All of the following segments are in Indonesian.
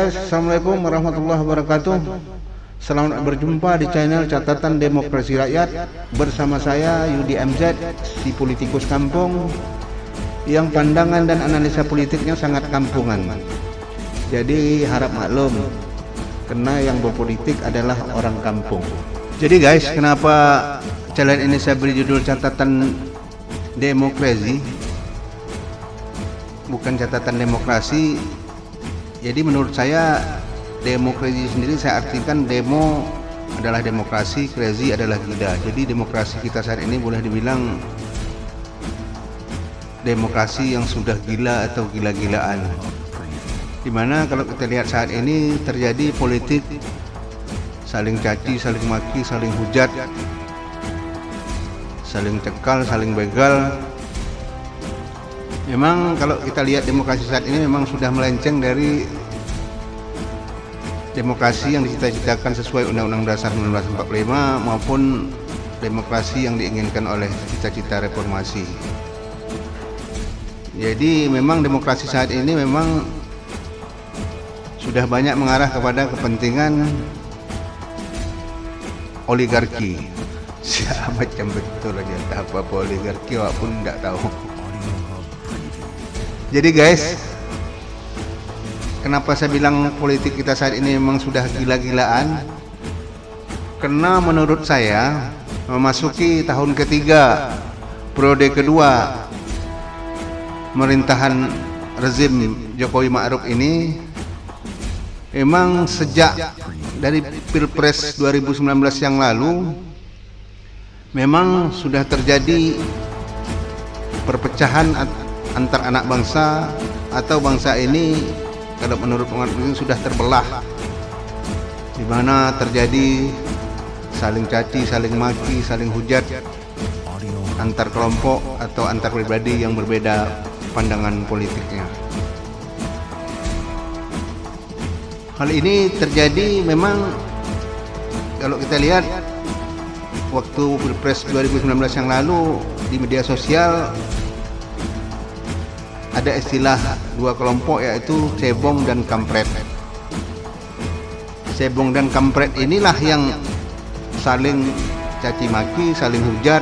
guys, assalamualaikum warahmatullahi wabarakatuh. Selamat berjumpa di channel Catatan Demokrasi Rakyat bersama saya Yudi MZ, si politikus kampung yang pandangan dan analisa politiknya sangat kampungan. Jadi harap maklum, karena yang berpolitik adalah orang kampung. Jadi guys, kenapa channel ini saya beri judul Catatan Demokrasi, bukan Catatan Demokrasi? Jadi menurut saya demokrasi sendiri saya artikan demo adalah demokrasi, crazy adalah gila. Jadi demokrasi kita saat ini boleh dibilang demokrasi yang sudah gila atau gila-gilaan. Dimana kalau kita lihat saat ini terjadi politik saling caci, saling maki, saling hujat, saling cekal, saling begal. Memang kalau kita lihat demokrasi saat ini memang sudah melenceng dari demokrasi yang dicita-citakan sesuai Undang-Undang Dasar 1945 maupun demokrasi yang diinginkan oleh cita-cita reformasi. Jadi memang demokrasi saat ini memang sudah banyak mengarah kepada kepentingan oligarki. Siapa macam betul aja apa oligarki walaupun tidak tahu. Jadi guys, kenapa saya bilang politik kita saat ini memang sudah gila-gilaan? Karena menurut saya memasuki tahun ketiga periode kedua pemerintahan rezim Jokowi Ma'ruf ini, memang sejak dari Pilpres 2019 yang lalu memang sudah terjadi perpecahan antar anak bangsa, atau bangsa ini kalau menurut pengamat ini sudah terbelah, di mana terjadi saling caci, saling maki, saling hujat antar kelompok atau antar pribadi yang berbeda pandangan politiknya. Hal ini terjadi memang kalau kita lihat waktu Pilpres 2019 yang lalu di media sosial ada istilah dua kelompok, yaitu cebong dan kampret. Cebong dan kampret inilah yang saling caci maki, saling hujat,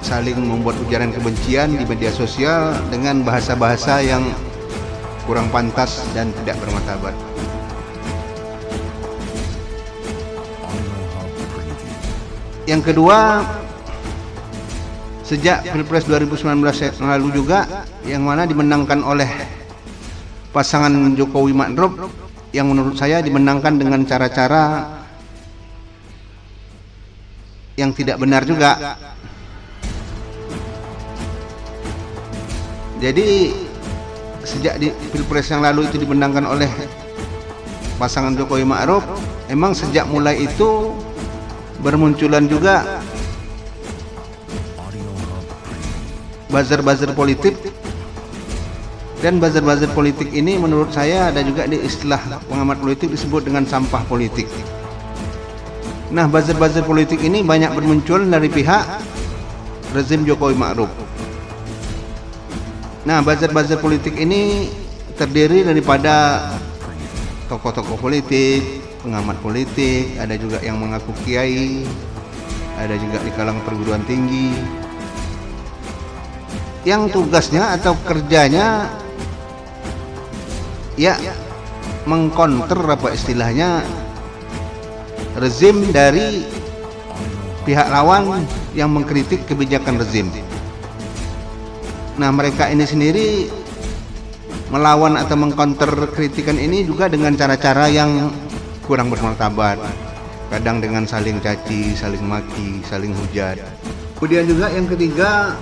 saling membuat ujaran kebencian di media sosial dengan bahasa-bahasa yang kurang pantas dan tidak bermartabat. Yang kedua, sejak Pilpres 2019 yang lalu juga, yang mana dimenangkan oleh pasangan Jokowi Ma'ruf, yang menurut saya dimenangkan dengan cara-cara yang tidak benar juga. Jadi sejak di Pilpres yang lalu itu dimenangkan oleh pasangan Jokowi Ma'ruf, emang sejak mulai itu bermunculan juga buzzer-buzzer politik, dan buzzer-buzzer politik ini menurut saya ada juga di istilah pengamat politik disebut dengan sampah politik. Nah, buzzer-buzzer politik ini banyak bermuncul dari pihak rezim Jokowi Ma'ruf. Nah, buzzer-buzzer politik ini terdiri daripada tokoh-tokoh politik, pengamat politik, ada juga yang mengaku kiai, ada juga di kalangan perguruan tinggi, yang tugasnya atau kerjanya ya mengkonter apa istilahnya rezim dari pihak lawan yang mengkritik kebijakan rezim. Nah, mereka ini sendiri melawan atau mengkonter kritikan ini juga dengan cara-cara yang kurang bermartabat, kadang dengan saling caci, saling maki, saling hujat. Kemudian juga yang ketiga,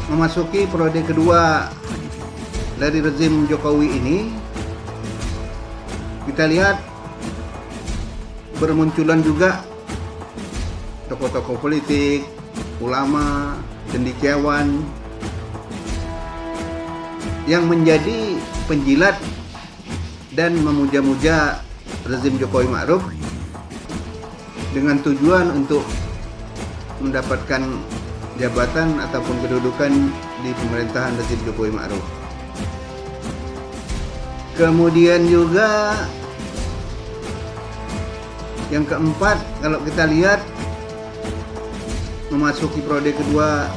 memasuki periode kedua dari rezim Jokowi ini, kita lihat bermunculan juga tokoh-tokoh politik, ulama, cendekiawan yang menjadi penjilat dan memuja-muja rezim Jokowi Ma'ruf dengan tujuan untuk mendapatkan jabatan ataupun kedudukan di pemerintahan rezim Jokowi Ma'ruf. Kemudian juga yang keempat, kalau kita lihat memasuki periode kedua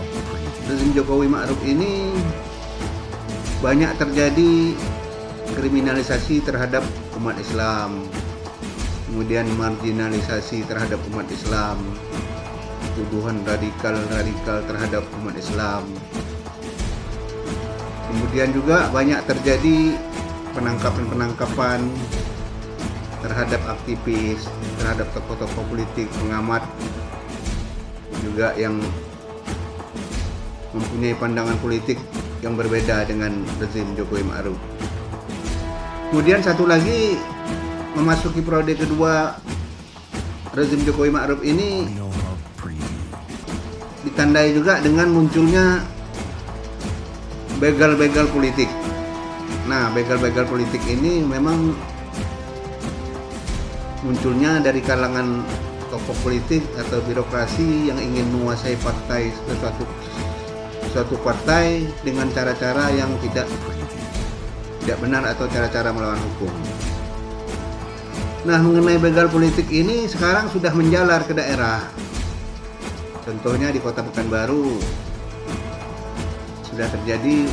rezim Jokowi Ma'ruf ini banyak terjadi kriminalisasi terhadap umat Islam, kemudian marginalisasi terhadap umat Islam, tuduhan radikal terhadap umat Islam. Kemudian juga banyak terjadi penangkapan terhadap aktivis, terhadap tokoh-tokoh politik, pengamat juga yang mempunyai pandangan politik yang berbeda dengan rezim Jokowi Ma'ruf. Kemudian satu lagi, memasuki periode kedua rezim Jokowi Ma'ruf ini ditandai juga dengan munculnya begal-begal politik. Nah, begal-begal politik ini memang munculnya dari kalangan tokoh politik atau birokrasi yang ingin menguasai partai, suatu partai dengan cara-cara yang tidak benar atau cara-cara melawan hukum. Nah, mengenai begal politik ini sekarang sudah menjalar ke daerah. Contohnya di Kota Pekanbaru sudah terjadi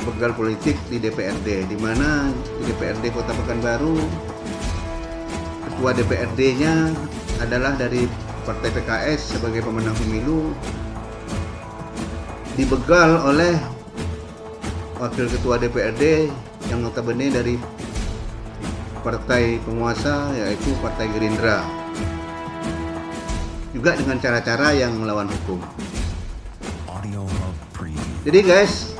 begal politik di DPRD, di mana di DPRD Kota Pekanbaru ketua DPRD-nya adalah dari Partai PKS sebagai pemenang pemilu, dibegal oleh wakil ketua DPRD yang notabene dari partai penguasa, yaitu Partai Gerindra, juga dengan cara-cara yang melawan hukum. Jadi guys,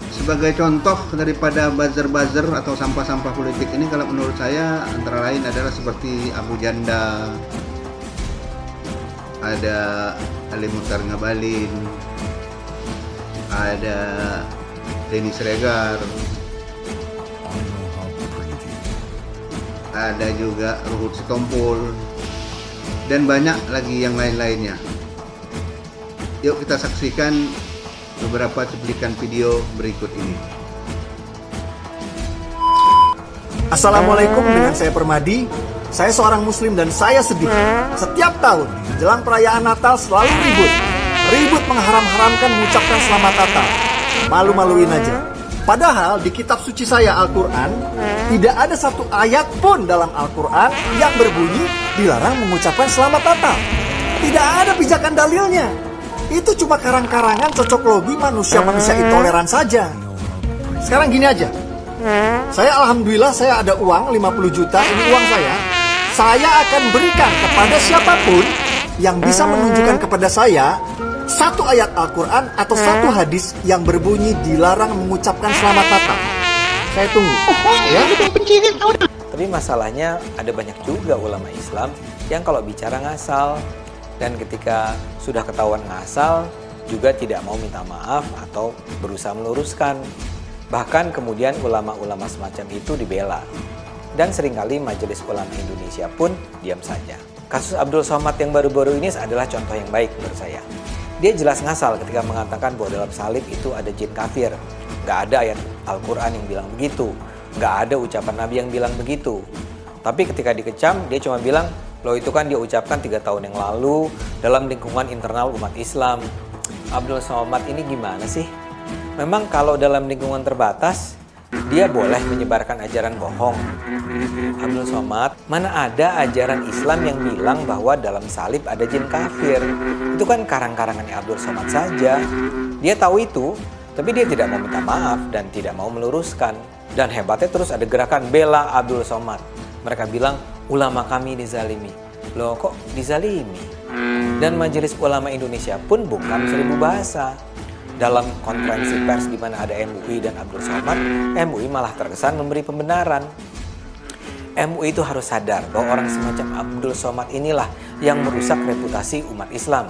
sebagai contoh daripada buzzer-buzzer atau sampah-sampah politik ini, kalau menurut saya antara lain adalah seperti Abu Janda, ada Ali Muchtar Ngabalin, ada Denny Sregar, ada juga Ruhut Sitompul, dan banyak lagi yang lain-lainnya. Yuk kita saksikan beberapa cuplikan video berikut ini. Assalamualaikum, dengan saya Permadi. Saya seorang muslim dan saya sedih. Setiap tahun jelang perayaan Natal selalu ribut mengharam-haramkan mengucapkan selamat Natal. Malu-maluin aja. Padahal di kitab suci saya Al-Quran tidak ada satu ayat pun dalam Al-Quran yang berbunyi dilarang mengucapkan selamat Natal. Tidak ada pijakan dalilnya. Itu cuma karang-karangan cocok logi manusia-manusia intoleran saja. Sekarang gini aja, alhamdulillah saya ada uang 50 juta, ini uang saya. Saya akan berikan kepada siapapun yang bisa menunjukkan kepada saya satu ayat Al-Quran atau satu hadis yang berbunyi dilarang mengucapkan selamat Natal. Saya tunggu ya. Tapi masalahnya ada banyak juga ulama Islam yang kalau bicara ngasal, dan ketika sudah ketahuan ngasal juga tidak mau minta maaf atau berusaha meluruskan. Bahkan kemudian ulama-ulama semacam itu dibela. Dan seringkali Majelis Ulama Indonesia pun diam saja. Kasus Abdul Somad yang baru-baru ini adalah contoh yang baik menurut saya. Dia jelas ngasal ketika mengatakan bahwa dalam salib itu ada jin kafir. Gak ada ayat Al-Quran yang bilang begitu. Gak ada ucapan Nabi yang bilang begitu. Tapi ketika dikecam, dia cuma bilang, loh itu kan dia ucapkan 3 tahun yang lalu dalam lingkungan internal umat Islam. Abdul Somad ini gimana sih? Memang kalau dalam lingkungan terbatas, dia boleh menyebarkan ajaran bohong. Abdul Somad, mana ada ajaran Islam yang bilang bahwa dalam salib ada jin kafir? Itu kan karang-karangannya Abdul Somad saja. Dia tahu itu, tapi dia tidak mau minta maaf dan tidak mau meluruskan. Dan hebatnya terus ada gerakan bela Abdul Somad. Mereka bilang, ulama kami dizalimi. Loh kok dizalimi? Dan Majelis Ulama Indonesia pun bukan 1000 bahasa. Dalam konferensi pers di mana ada MUI dan Abdul Somad, MUI malah terkesan memberi pembenaran. MUI itu harus sadar bahwa orang semacam Abdul Somad inilah yang merusak reputasi umat Islam.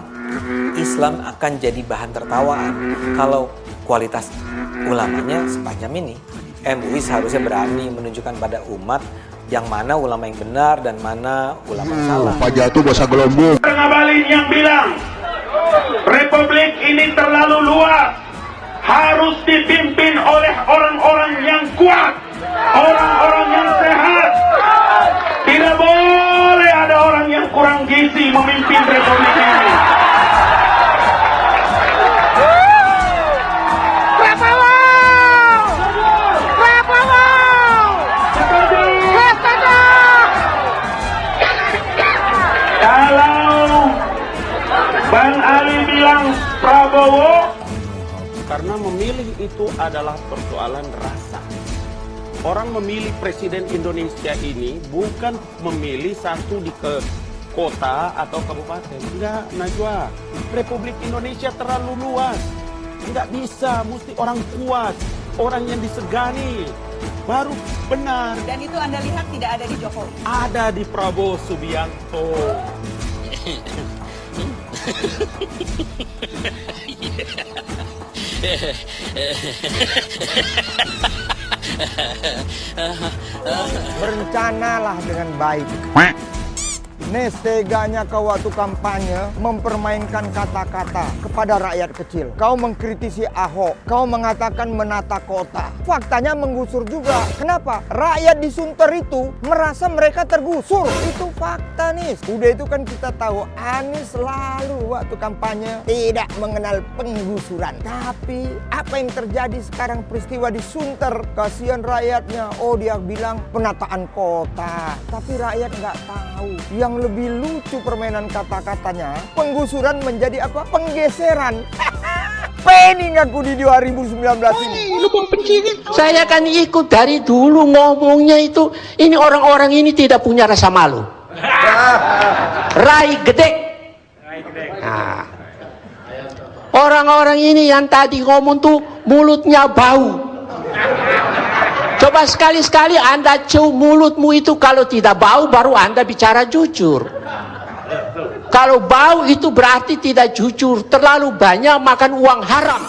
Islam akan jadi bahan tertawaan kalau kualitas ulamanya semacam ini. MUI seharusnya berani menunjukkan pada umat yang mana ulama yang benar dan mana ulama yang salah. Pak Jatuh bahasa gelombang. Ngabalin yang bilang Republik ini terlalu luas, harus dipimpin oleh orang-orang yang kuat, orang-orang yang sehat. Tidak boleh ada orang yang kurang gizi memimpin republik ini. Kalau Bang Ali bilang Prabowo, karena memilih itu adalah persoalan rasa. Orang memilih presiden Indonesia ini bukan memilih satu di kota atau kabupaten. Enggak, Najwa. Republik Indonesia terlalu luas. Enggak bisa, mesti orang kuat, orang yang disegani. Baru benar. Dan itu Anda lihat tidak ada di Jokowi? Ada di Prabowo Subianto. Berencanalah dengan baik. Nesteganya kau waktu kampanye mempermainkan kata-kata kepada rakyat kecil. Kau mengkritisi Ahok, kau mengatakan menata kota. Faktanya menggusur juga. Kenapa? Rakyat di Sunter itu merasa mereka tergusur. Itu fakta nih. Udah itu kan kita tahu Anies selalu waktu kampanye tidak mengenal penggusuran. Tapi apa yang terjadi sekarang peristiwa di Sunter? Kasihan rakyatnya. Oh, dia bilang penataan kota. Tapi rakyat nggak tahu. Yang lebih lucu permainan kata-katanya, penggusuran menjadi apa? Penggeseran. Pening aku di 2019 ini. Saya kan ikut dari dulu ngomongnya itu. Ini orang-orang ini tidak punya rasa malu. Rai gede. Nah, orang-orang ini yang tadi ngomong tuh mulutnya bau. Coba sekali-sekali Anda cium mulutmu itu, kalau tidak bau baru Anda bicara jujur. Kalau bau itu berarti tidak jujur, terlalu banyak makan uang haram.